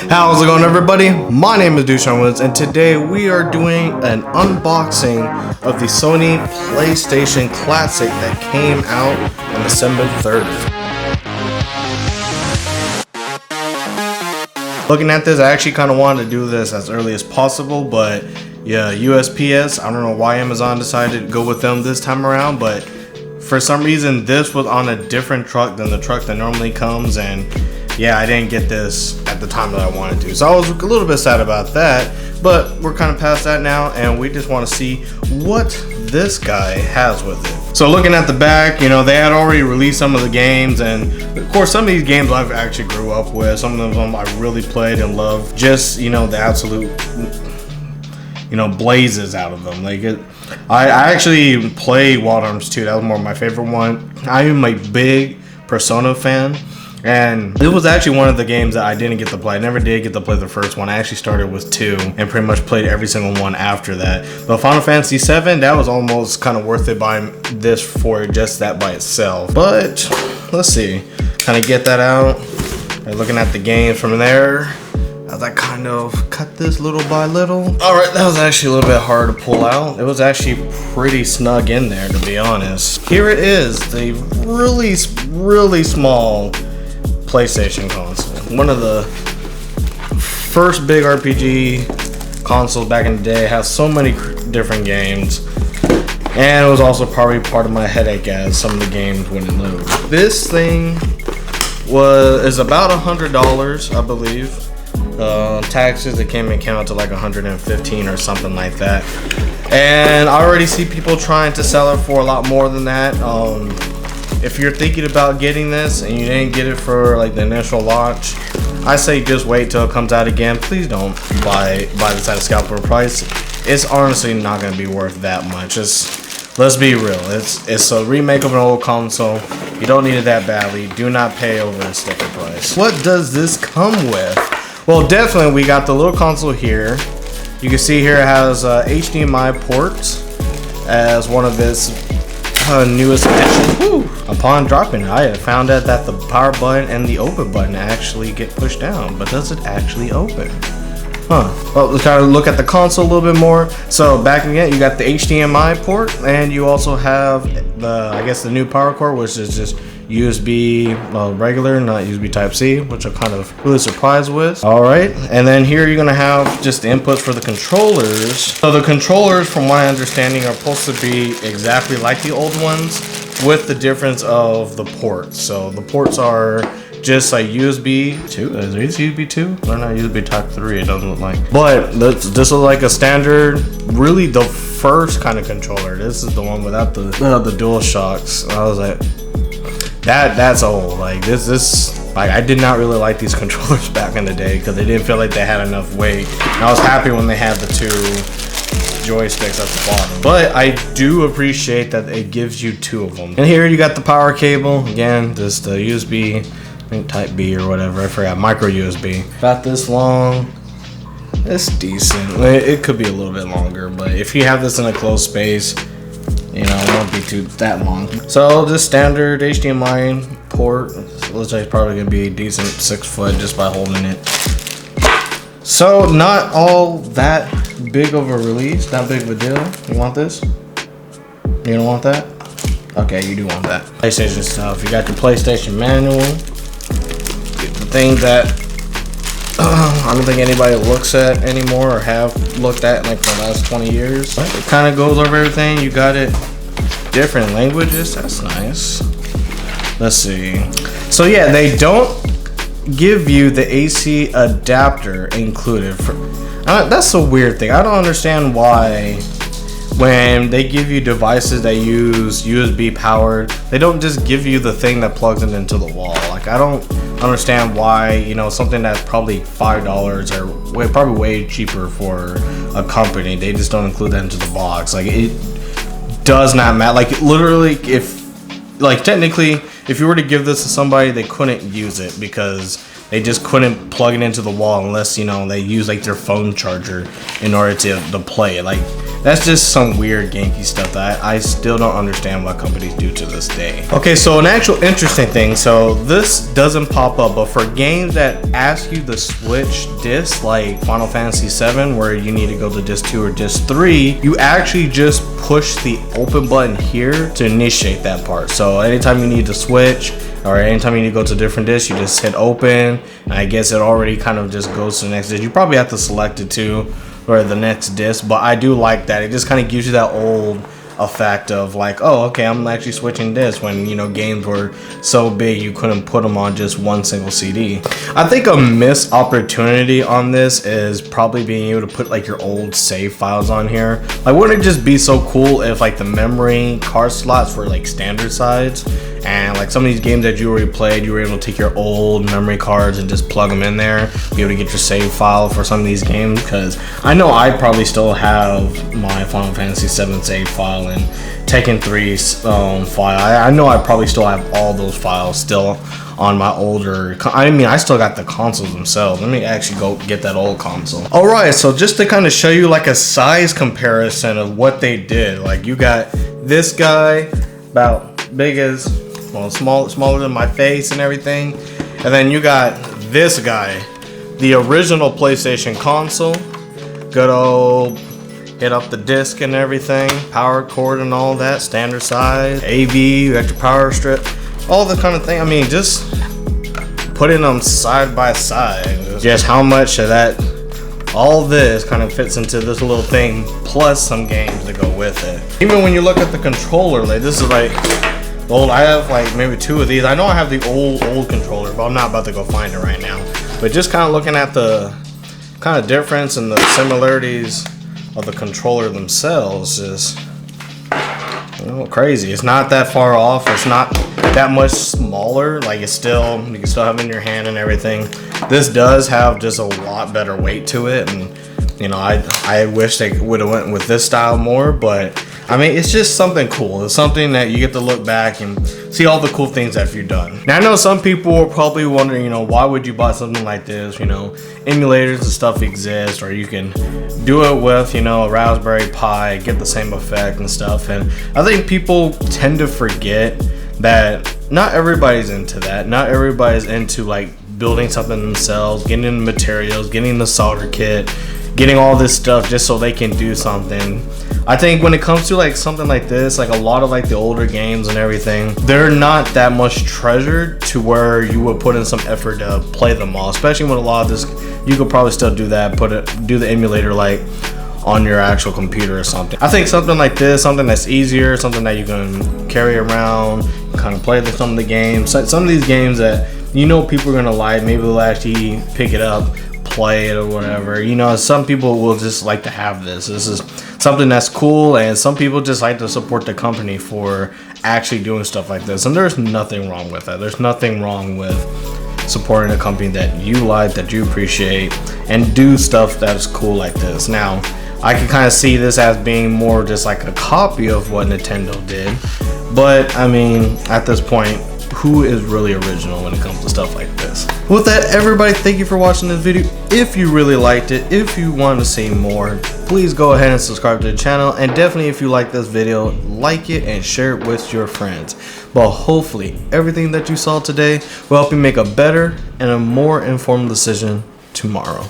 How's it going, everybody? My name is dushaunwilliams, and today we are doing an unboxing of the Sony PlayStation Classic that came out on December 3rd. Looking at this, I actually kind of wanted to do this as early as possible, but yeah, USPS, I don't know why Amazon decided to go with them this time around, but for some reason this was on a different truck than the truck that normally comes, and yeah, I didn't get this at the time that I wanted to. So I was a little bit sad about that, but we're kind of past that now, and we just want to see what this guy has with it. So looking at the back, you know, they had already released some of the games, and of course some of these games I've actually grew up with. Some of them I really played and loved. Just, you know, the absolute, you know, blazes out of them. Like I actually played Wild Arms 2. That was more of my favorite one. I am a big Persona fan, and it was actually one of the games that I didn't get to play. I never did get to play the first one. I actually started with 2 and pretty much played every single one after that. But Final Fantasy 7, that was almost kind of worth it buying this for just that by itself. But let's see, kind of get that out. And looking at the games from there, as I kind of cut this little by little. All right, that was actually a little bit hard to pull out. It was actually pretty snug in there, to be honest. Here it is, the really small PlayStation console. One of the first big RPG consoles back in the day. It has so many different games, and it was also probably part of my headache as some of the games wouldn't load. This thing is about $100, I believe. Taxes, it came out to like 115 or something like that, and I already see people trying to sell it for a lot more than that. If you're thinking about getting this and you didn't get it for like the initial launch, I say just wait till it comes out again. Please don't buy this at a scalper price. It's honestly not going to be worth that much. Let's be real. It's a remake of an old console. You don't need it that badly. Do not pay over a sticker price. What does this come with? Well, definitely we got the little console here. You can see here it has HDMI ports as one of its newest additions. Woo. Upon dropping it, I had found out that the power button and the open button actually get pushed down, but does it actually open? Huh. Well, let's kind of look at the console a little bit more. So back again, you got the HDMI port, and you also have the new power cord, which is just USB regular, not USB Type-C, which I'm kind of really surprised with. All right, and then here you're gonna have just the inputs for the controllers. So the controllers, from my understanding, are supposed to be exactly like the old ones, with the difference of the ports. So the ports are just like USB 2. Is it USB 2? Or not USB Type 3, it doesn't look like. But this is like a standard, really the first kind of controller. This is the one without the dual shocks. I was like, that's old. Like this like, I did not really like these controllers back in the day because they didn't feel like they had enough weight. And I was happy when they had the 2 joysticks at the bottom, but I do appreciate that it gives you 2 of them. And here you got the power cable. Again, this the USB, I think Type B or whatever, I forgot, micro USB. About this long. It's decent. It could be a little bit longer, but if you have this in a closed space, you know, it won't be that long. So this standard HDMI port looks like it's probably gonna be a decent 6 foot just by holding it. So not all that big of a release, not big of a deal. You want this? You don't want that? Okay, you do want that. PlayStation stuff. You got the PlayStation manual. The thing that I don't think anybody looks at anymore, or have looked at in like the last 20 years. It kind of goes over everything. You got it different languages. That's nice. Let's see. So yeah, they don't give you the AC adapter included. That's a weird thing. I don't understand why when they give you devices that use USB powered, they don't just give you the thing that plugs it into the wall. Like, I don't understand why, you know, something that's probably $5 or probably way cheaper for a company, they just don't include that into the box. Like, it does not matter. Like, literally, technically, if you were to give this to somebody, they couldn't use it because they just couldn't plug it into the wall unless, you know, they use like their phone charger in order to play it. Like, that's just some weird ganky stuff that I still don't understand what companies do to this day. Okay, so an actual interesting thing, so this doesn't pop up, but for games that ask you to switch discs, like Final Fantasy VII, where you need to go to disc 2 or disc 3, you actually just push the open button here to initiate that part. So anytime you need to switch, or anytime you need to go to different discs, you just hit open, and I guess it already kind of just goes to the next disc. You probably have to select it too, or the next disc, but I do like that. It just kind of gives you that old effect of like, oh, okay, I'm actually switching discs, when, you know, games were so big you couldn't put them on just one single CD. I think a missed opportunity on this is probably being able to put like your old save files on here. Like, wouldn't it just be so cool if like the memory card slots were like standard size, and like some of these games that you already played, you were able to take your old memory cards and just plug them in there, be able to get your save file for some of these games? Because I know I probably still have my Final Fantasy VII save file and Tekken 3's file. I know I probably still have all those files still on my older, I mean, I still got the consoles themselves. Let me actually go get that old console. All right, so just to kind of show you like a size comparison of what they did, like you got this guy about big as, well, smaller than my face and everything, and then you got this guy, the original PlayStation console. Good old, hit up the disc and everything, power cord and all that, standard size, AV, you got your power strip, all the kind of thing. I mean, just putting them side by side, just how much of that, all this kind of fits into this little thing, plus some games to go with it. Even when you look at the controller, like this is like old. I have like maybe 2 of these. I know I have the old controller, but I'm not about to go find it right now. But just kind of looking at the kind of difference and the similarities of the controller themselves is, you know, crazy. It's not that far off. It's not that much smaller. Like, it's still, you can still have it in your hand and everything. This does have just a lot better weight to it, and you know, I wish they would have went with this style more, but I mean, it's just something cool. It's something that you get to look back and see all the cool things that you've done. Now, I know some people are probably wondering, you know, why would you buy something like this? You know, emulators and stuff exist, or you can do it with, you know, a Raspberry Pi, get the same effect and stuff. And I think people tend to forget that not everybody's into that. Not everybody's into like building something themselves, getting the materials, getting the solder kit, getting all this stuff just so they can do something. I think when it comes to like something like this, like a lot of like the older games and everything, they're not that much treasured to where you would put in some effort to play them all. Especially with a lot of this, you could probably still do that, do the emulator like on your actual computer or something. I think something like this, something that's easier, something that you can carry around, kind of play some of the games. Some of these games that you know people are gonna like, maybe they'll actually pick it up, play it or whatever. You know, some people will just like to have this. This is something that's cool, and some people just like to support the company for actually doing stuff like this. And there's nothing wrong with that. There's nothing wrong with supporting a company that you like, that you appreciate, and do stuff that's cool like this. Now, I can kind of see this as being more just like a copy of what Nintendo did, but I mean, at this point, who is really original when it comes to stuff like this? With that, everybody, thank you for watching this video. If you really liked it, if you want to see more, please go ahead and subscribe to the channel, and definitely if you like this video, like it and share it with your friends. But hopefully everything that you saw today will help you make a better and a more informed decision tomorrow.